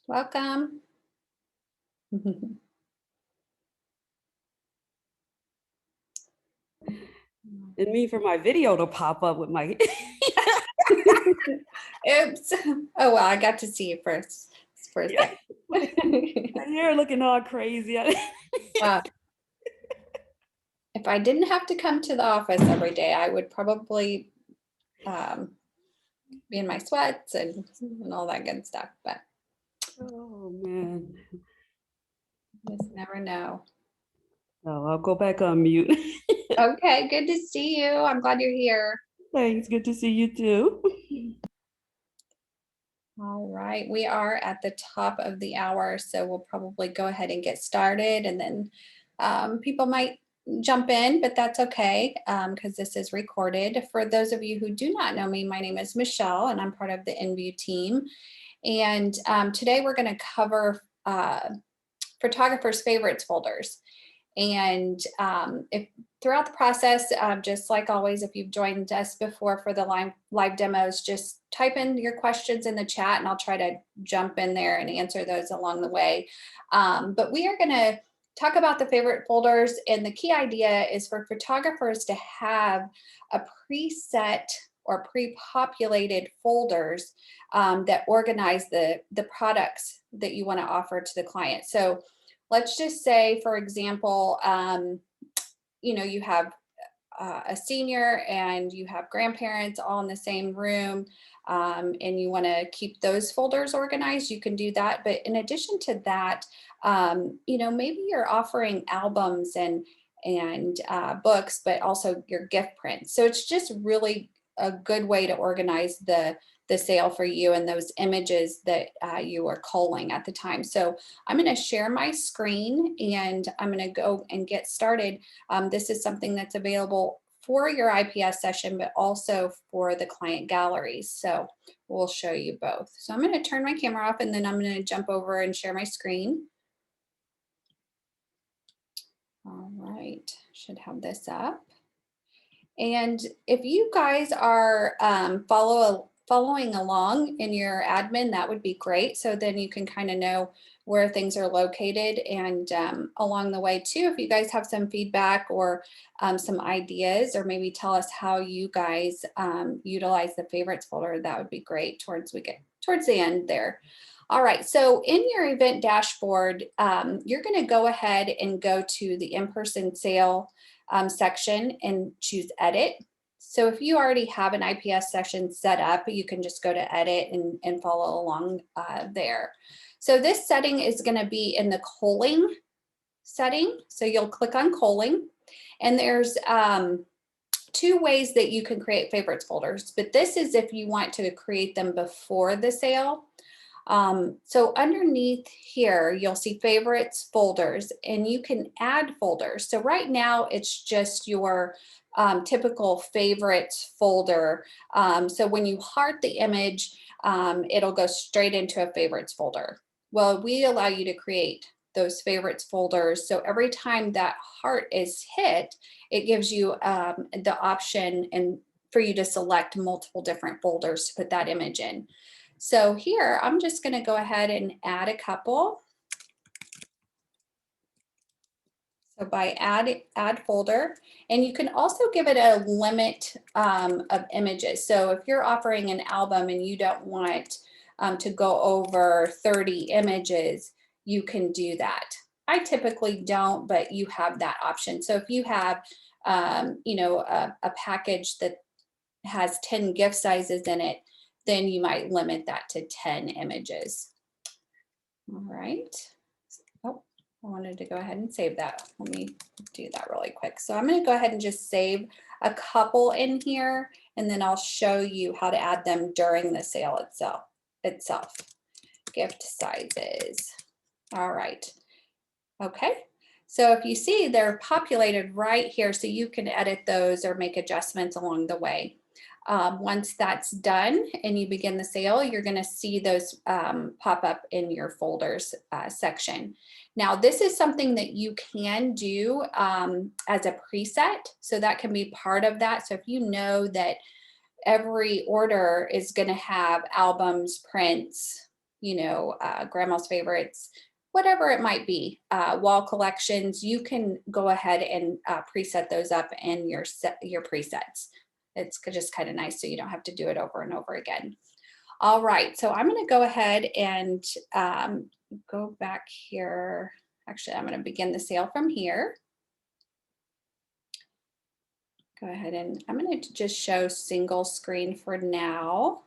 Welcome. And me for my video to pop up with my Oops. Oh, well, I got to see you first for a yeah, second. my hair looking all crazy. Uh, if I didn't have to come to the office every day, I would probably um, be in my sweats and all that good stuff, but Oh man. you just never know. Oh, I'll go back on mute. Okay, good to see you. I'm glad you're here. Thanks. Good to see you too. All right, we are at the top of the hour, so we'll probably go ahead and get started, and then people might jump in, but that's okay because this is recorded. For those of you who do not know me, my name is Michelle, and I'm part of the InView team. And today we're going to cover photographers' favorites folders. And if throughout the process, just like always, if you've joined us before for the live demos, just type in your questions in the chat and I'll try to jump in there and answer those along the way. But we are going to talk about the favorite folders, and the key idea is for photographers to have a preset or pre-populated folders that organize the products that you want to offer to the client. So let's just say, for example, you have a senior and you have grandparents all in the same room, and you want to keep those folders organized, you can do that. But in addition to that, maybe you're offering albums and books, but also your gift prints. So it's just really a good way to organize the sale for you and those images that you are culling at the time. So I'm going to share my screen and I'm going to go and get started. This is something that's available for your IPS session, but also for the client galleries. So we'll show you both. So I'm going to turn my camera off and then I'm going to jump over and share my screen. All right, should have this up. And if you guys are following along in your admin, that would be great. So then you can kind of know where things are located. And along the way too, if you guys have some feedback or some ideas, or maybe tell us how you guys utilize the favorites folder, that would be great we get towards the end there. All right, so in your event dashboard, you're going to go ahead and go to the in-person sale section and choose edit. So if you already have an IPS session set up, you can just go to edit and follow along there. So this setting is going to be in the culling setting. So you'll click on culling, and there's two ways that you can create favorites folders, but this is if you want to create them before the sale. So underneath here, you'll see favorites folders, and you can add folders. So right now it's just your typical favorites folder. So when you heart the image, it'll go straight into a favorites folder. Well, we allow you to create those favorites folders. So every time that heart is hit, it gives you the option and for you to select multiple different folders to put that image in. So here, I'm just going to go ahead and add a couple. So by add folder, and you can also give it a limit of images. So if you're offering an album and you don't want to go over 30 images, you can do that. I typically don't, but you have that option. So if you have, a package that has 10 gift sizes in it, then you might limit that to 10 images. All right. Oh, I wanted to go ahead and save that. Let me do that really quick. So I'm going to go ahead and just save a couple in here, and then I'll show you how to add them during the sale itself. Gift sizes. All right. Okay. So if you see, they're populated right here, so you can edit those or make adjustments along the way. Once that's done and you begin the sale, you're going to see those pop up in your folders section. Now, this is something that you can do as a preset, so that can be part of that. So if you know that every order is going to have albums, prints, grandma's favorites, whatever it might be, wall collections, you can go ahead and preset those up in your presets. It's just kind of nice so you don't have to do it over and over again. All right, so I'm going to go ahead and go back here. Actually, I'm going to begin the sale from here. Go ahead and I'm going to just show single screen for now.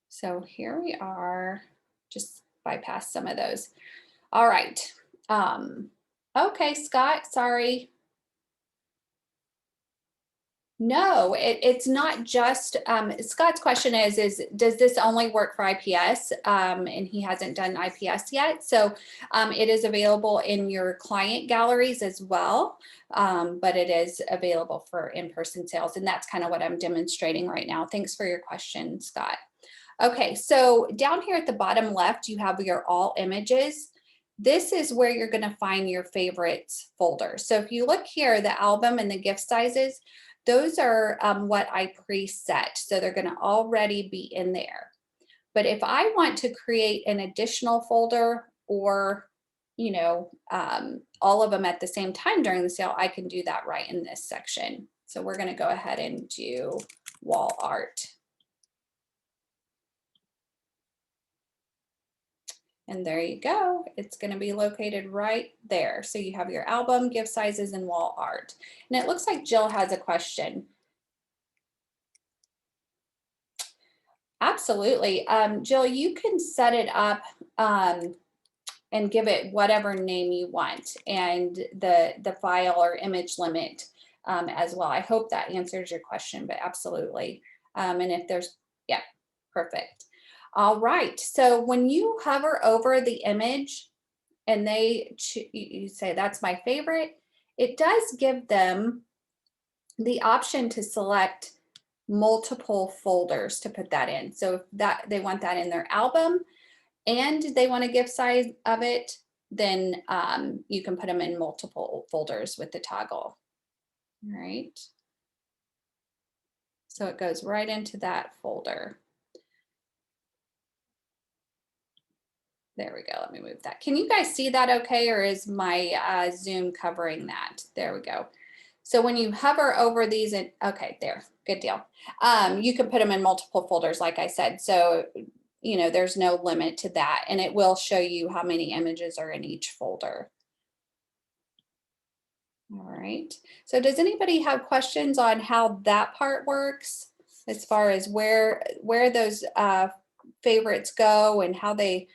So here we are, just bypass some of those. All right. Okay, Scott, sorry. No, it's not just, Scott's question is does this only work for IPS? And he hasn't done IPS yet. So it is available in your client galleries as well, but it is available for in-person sales. And that's kind of what I'm demonstrating right now. Thanks for your question, Scott. Okay, so down here at the bottom left, you have your all images. This is where you're going to find your favorites folder. So if you look here, the album and the gift sizes, those are what I preset. So they're going to already be in there. But if I want to create an additional folder or, all of them at the same time during the sale, I can do that right in this section. So we're going to go ahead and do wall art. And there you go. It's going to be located right there. So you have your album, gift sizes, and wall art. And it looks like Jill has a question. Absolutely. Jill, you can set it up and give it whatever name you want and the file or image limit as well. I hope that answers your question, but absolutely. And if there's, yeah, perfect. All right, so when you hover over the image and you say that's my favorite, it does give them the option to select multiple folders to put that in. So if that they want that in their album and they want a gift size of it, then you can put them in multiple folders with the toggle. All right. So it goes right into that folder. There we go. Let me move that. Can you guys see that okay? Or is my Zoom covering that? There we go. So when you hover over these, okay, there, good deal. You can put them in multiple folders, like I said. So, there's no limit to that. And it will show you how many images are in each folder. All right. So does anybody have questions on how that part works as far as where those favorites go and how they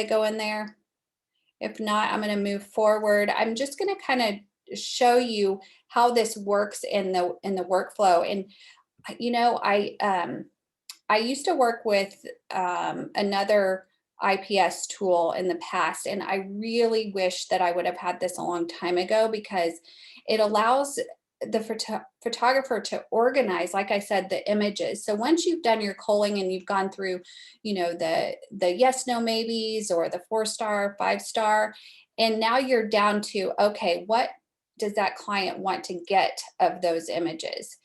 go in there? If not, I'm going to move forward. I'm just going to kind of show you how this works in the workflow. And I used to work with another IPS tool in the past, and I really wish that I would have had this a long time ago because it allows the photographer to organize, like I said, the images. So once you've done your culling and you've gone through, the yes, no, maybes or the 4-star, 5-star, and now you're down to, okay, what does that client want to get of those images?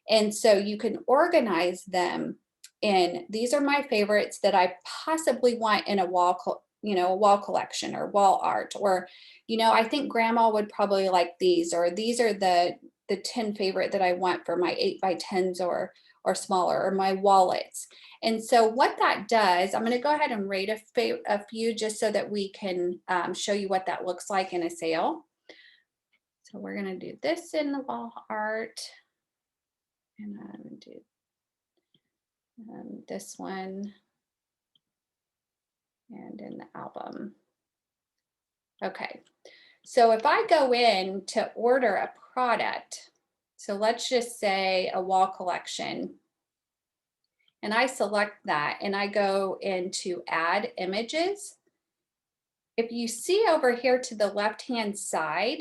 And so you can organize them in, these are my favorites that I possibly want in a wall collection or wall art, or, I think grandma would probably like these, or these are the 10 favorite that I want for my 8x10s or smaller, or my wallets. And so what that does, I'm going to go ahead and rate a few just so that we can show you what that looks like in a sale. So we're going to do this in the wall art, and I'm going to do this one, and in the album. Okay, so if I go in to order a product, so let's just say a wall collection, and I select that and I go into add images. If you see over here to the left-hand side,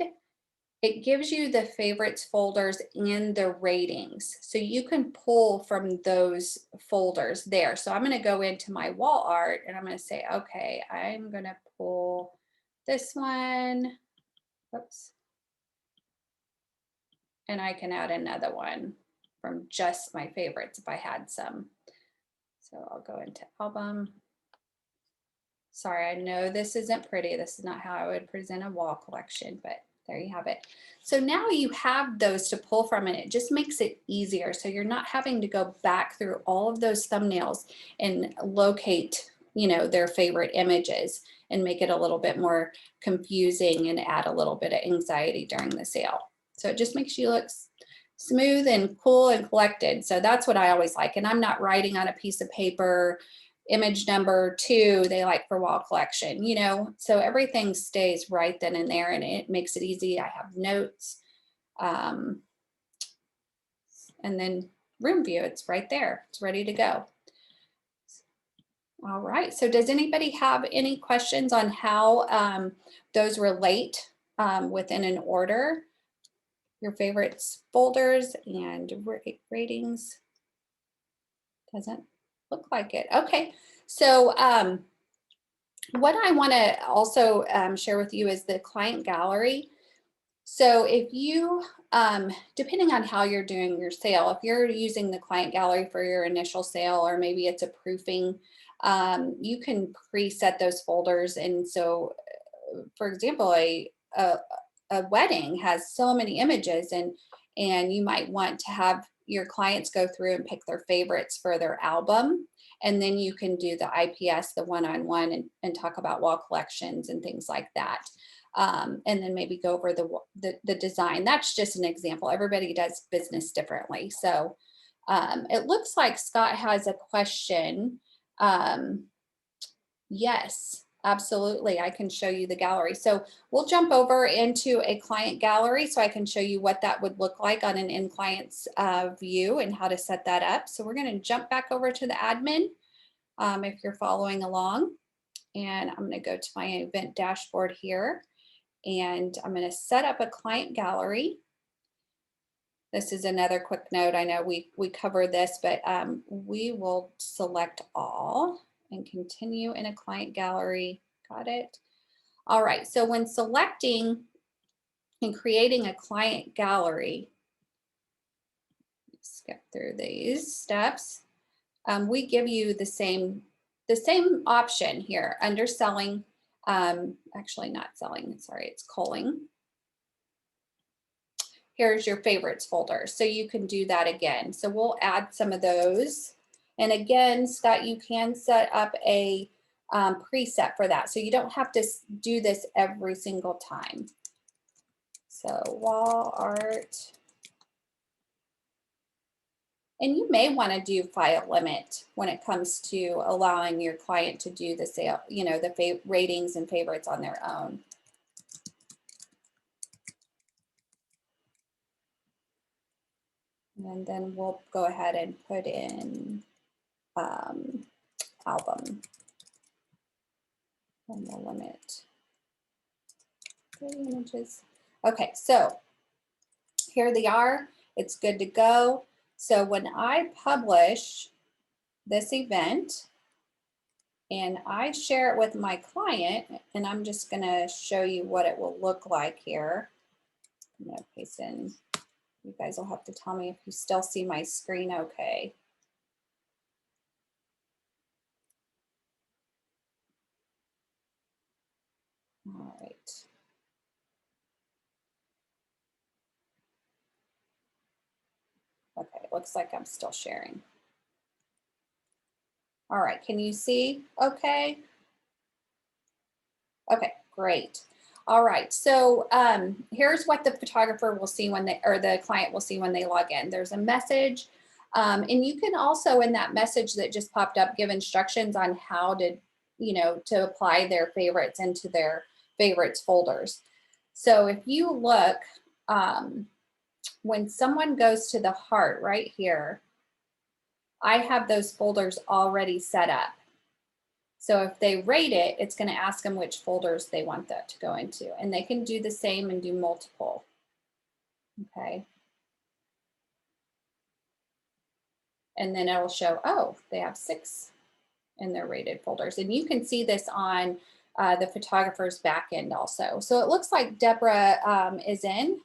it gives you the favorites folders and the ratings. So you can pull from those folders there. So I'm going to go into my wall art and I'm going to say, okay, I'm going to pull this one. Oops. And I can add another one from just my favorites if I had some. So I'll go into album. Sorry, I know this isn't pretty. This is not how I would present a wall collection, but there you have it. So now you have those to pull from, and it just makes it easier. So you're not having to go back through all of those thumbnails and locate, their favorite images, and make it a little bit more confusing and add a little bit of anxiety during the sale. So it just makes you look smooth and cool and collected. So that's what I always like. And I'm not writing on a piece of paper image number 2 they like for wall collection, so everything stays right then and there, and it makes it easy. I have notes, um, and then room view, it's right there, it's ready to go. All right, so does anybody have any questions on how those relate within an order, your favorites folders and ratings? Doesn't look like it. Okay, so what I want to also share with you is the client gallery. So if you, depending on how you're doing your sale, if you're using the client gallery for your initial sale, or maybe it's a proofing, you can preset those folders. And so, for example, a, a wedding has so many images, and you might want to have your clients go through and pick their favorites for their album. And then you can do the IPS, the one-on-one, and talk about wall collections and things like that. And then maybe go over the design. That's just an example. Everybody does business differently. So it looks like Scott has a question. Yes, absolutely. I can show you the gallery. So we'll jump over into a client gallery so I can show you what that would look like on an in client's view and how to set that up. So we're going to jump back over to the admin if you're following along. And I'm going to go to my event dashboard here, and I'm going to set up a client gallery. This is another quick note. I know we covered this, but we will select all and continue in a client gallery. Got it. All right. So when selecting and creating a client gallery, skip through these steps. We give you the same option here under selling. Actually, not selling. Sorry, it's culling. Here's your favorites folder. So you can do that again. So we'll add some of those. And again, Scott, you can set up a preset for that. So you don't have to do this every single time. So wall art. And you may want to do file limit when it comes to allowing your client to do the sale, the ratings and favorites on their own. And then we'll go ahead and put in album and the limit 30 images. Okay, so here they are. It's good to go. So when I publish this event and I share it with my client, and I'm just going to show you what it will look like here. I'm going to paste in. You guys will have to tell me if you still see my screen okay. All right. Okay, it looks like I'm still sharing. All right, can you see okay? Okay, great. All right, so here's what the photographer will see when they, or the client will see when they log in. There's a message, and you can also, in that message that just popped up, give instructions on how to, to apply their favorites into their favorites folders. So if you look, when someone goes to the heart right here, I have those folders already set up. So if they rate it, it's going to ask them which folders they want that to go into. And they can do the same and do multiple. Okay. And then it'll show, oh, they have 6 in their rated folders. And you can see this on the photographer's back end also. So it looks like Deborah is in.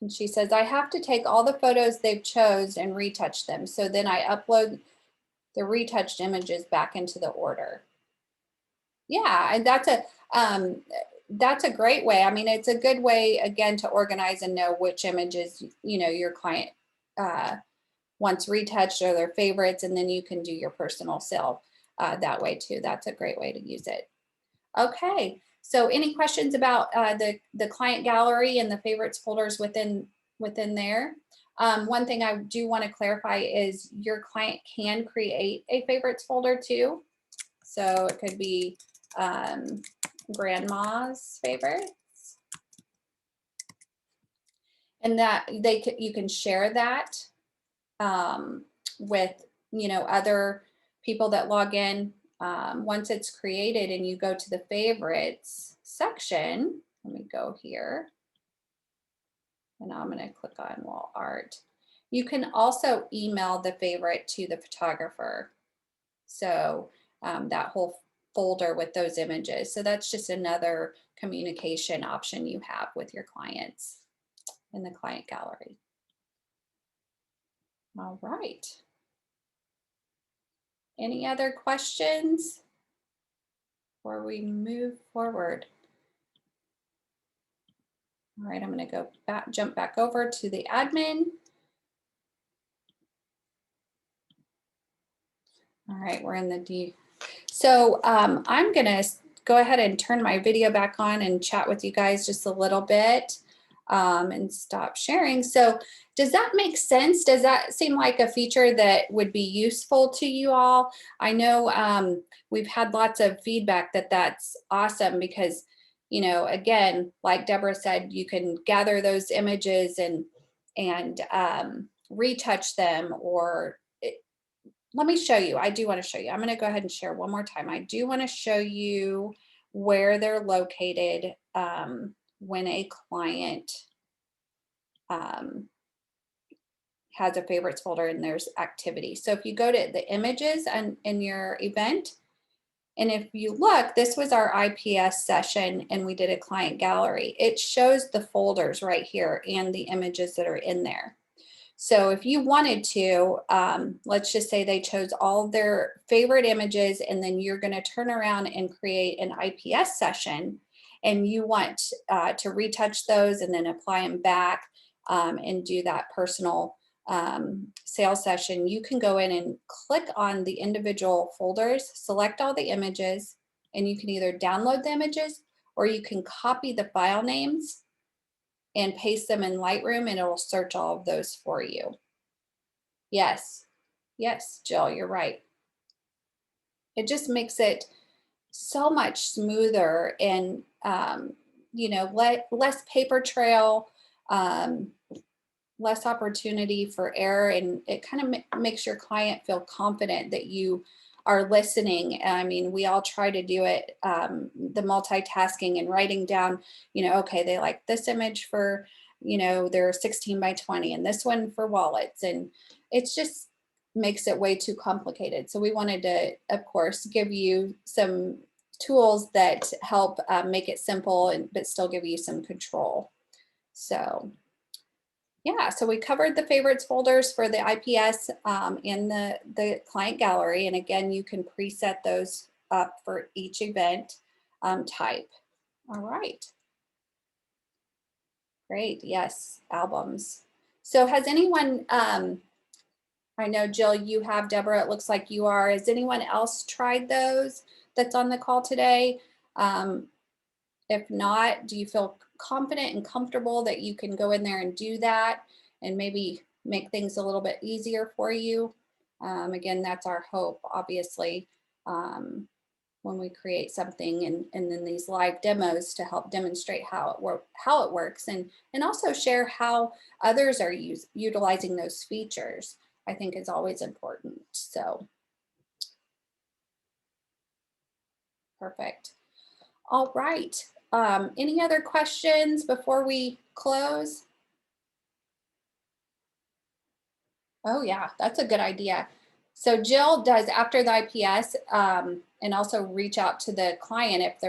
And she says, I have to take all the photos they've chose and retouch them. So then I upload the retouched images back into the order. Yeah, and that's a great way. I mean, it's a good way again to organize and know which images, you know, your client uh, wants retouched or their favorites, and then you can do your personal sale that way too. That's a great way to use it. Okay, so any questions about the client gallery and the favorites folders within there? One thing I do want to clarify is your client can create a favorites folder too. So it could be um, grandma's favorites, and that you can share that um, with, you know, other people that log in. Once it's created and you go to the favorites section, let me go here, and I'm going to click on wall art. You can also email the favorite to the photographer. So that whole folder with those images. So that's just another communication option you have with your clients in the client gallery. All right. Any other questions before we move forward? All right, I'm going to go back, jump back over to the admin. All right, we're in the D. So I'm going to go ahead and turn my video back on and chat with you guys just a little bit and stop sharing. So does that make sense? Does that seem like a feature that would be useful to you all? I know we've had lots of feedback that that's awesome because, you know, again, like Deborah said, you can gather those images and retouch them or let me show you. I do want to show you. I'm going to go ahead and share one more time. I do want to show you where they're located when a client has a favorites folder and there's activity. So if you go to the images and in your event, and if you look, this was our IPS session and we did a client gallery. It shows the folders right here and the images that are in there. So if you wanted to, let's just say they chose all their favorite images and then you're going to turn around and create an IPS session and you want to retouch those and then apply them back and do that personal sales session, you can go in and click on the individual folders, select all the images, and you can either download the images or you can copy the file names and paste them in Lightroom and it'll search all of those for you. Yes, yes, Jill, you're right. It just makes it so much smoother and, you know, less paper trail, um, less opportunity for error, and it kind of makes your client feel confident that you are listening. I mean, we all try to do it, the multitasking and writing down, you know, okay, they like this image for, you know, they're 16 by 20 and this one for wallets. And it's just makes it way too complicated. So we wanted to, of course, give you some tools that help make it simple and but still give you some control. So yeah, so we covered the favorites folders for the IPS in the client gallery. And again, you can preset those up for each event type. All right. Great. Yes, albums. So has anyone, I know Jill, you have, Deborah, it looks like you are. Has anyone else tried those that's on the call today? If not, do you feel confident and comfortable that you can go in there and do that and maybe make things a little bit easier for you? Again, that's our hope, obviously, when we create something and then these live demos to help demonstrate how it works and also share how others are utilizing those features, I think is always important. So perfect. All right. Any other questions before we close? Oh yeah, that's a good idea. So Jill does after the IPS and also reach out to the client if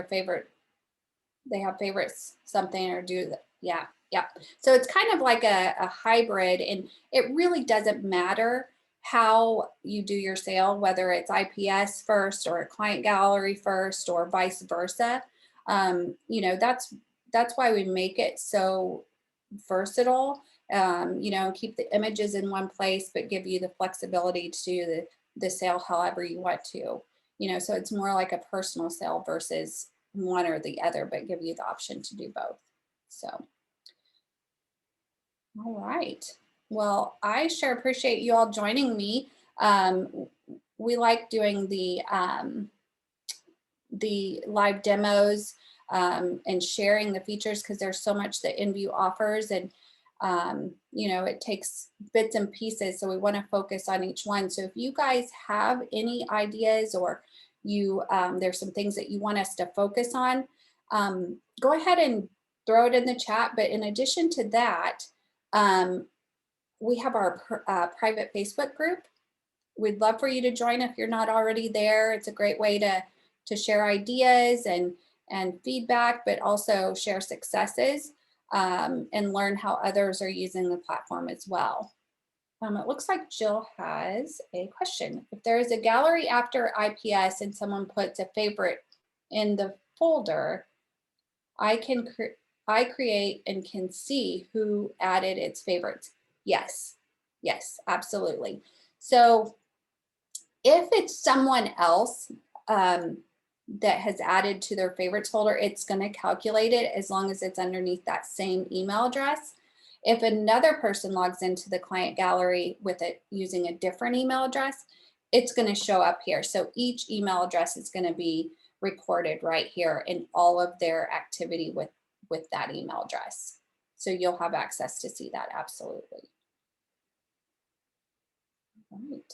they have favorites something or do that. Yeah. So it's kind of like a hybrid and it really doesn't matter how you do your sale, whether it's IPS first or a client gallery first or vice versa. You know, that's why we make it so versatile. You know, keep the images in one place, but give you the flexibility to do the sale however you want to. You know, so it's more like a personal sale versus one or the other, but give you the option to do both. So, all right. Well, I sure appreciate you all joining me. We like doing the live demos and sharing the features because there's so much that InView offers, and you know, it takes bits and pieces, so we want to focus on each one. So if you guys have any ideas, or you there's some things that you want us to focus on, go ahead and throw it in the chat. But in addition to that, um, we have our private Facebook group. We'd love for you to join if you're not already there. It's a great way to share ideas and feedback, but also share successes and learn how others are using the platform as well. It looks like Jill has a question. If there is a gallery after IPS and someone puts a favorite in the folder, I create and can see who added its favorites. Yes, yes, absolutely. So if it's someone else that has added to their favorites folder, it's going to calculate it as long as it's underneath that same email address. If another person logs into the client gallery with it using a different email address, it's going to show up here. So each email address is going to be recorded right here in all of their activity with that email address. So you'll have access to see that, absolutely. All right.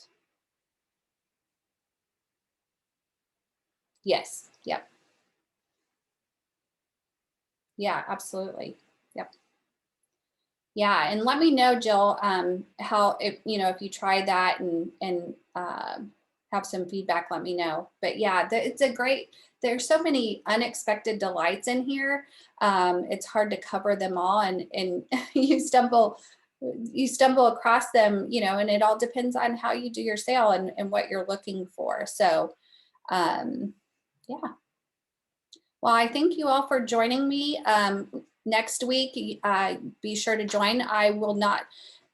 Yes, yep. Yeah, absolutely. Yep. Yeah, and let me know, Jill, how, if you know, if you try that and have some feedback, let me know. But yeah, it's a great. There's so many unexpected delights in here. It's hard to cover them all, and you stumble across them, you know, and it all depends on how you do your sale and what you're looking for. So, yeah. Well, I thank you all for joining me. Next week, be sure to join. I will not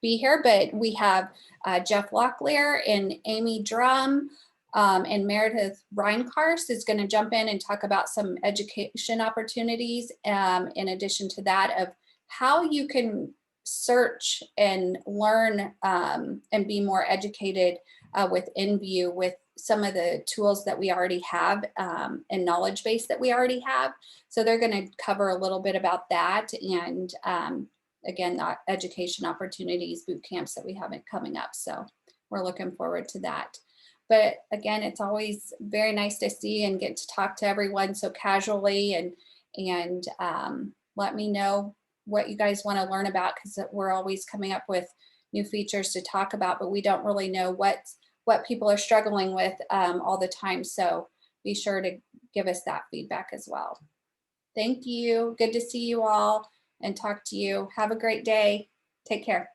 be here, but we have Jeff Locklear and Amy Drum, and Meredith Reinkarst is going to jump in and talk about some education opportunities, in addition to that, of how you can search and learn and be more educated with InView, with some of the tools that we already have and knowledge base that we already have. So they're going to cover a little bit about that, and again, the education opportunities, boot camps that we have coming up. So we're looking forward to that. But again, it's always very nice to see and get to talk to everyone so casually, and let me know what you guys want to learn about, because we're always coming up with new features to talk about, but we don't really know what people are struggling with all the time. So be sure to give us that feedback as well. Thank you. Good to see you all and talk to you. Have a great day. Take care.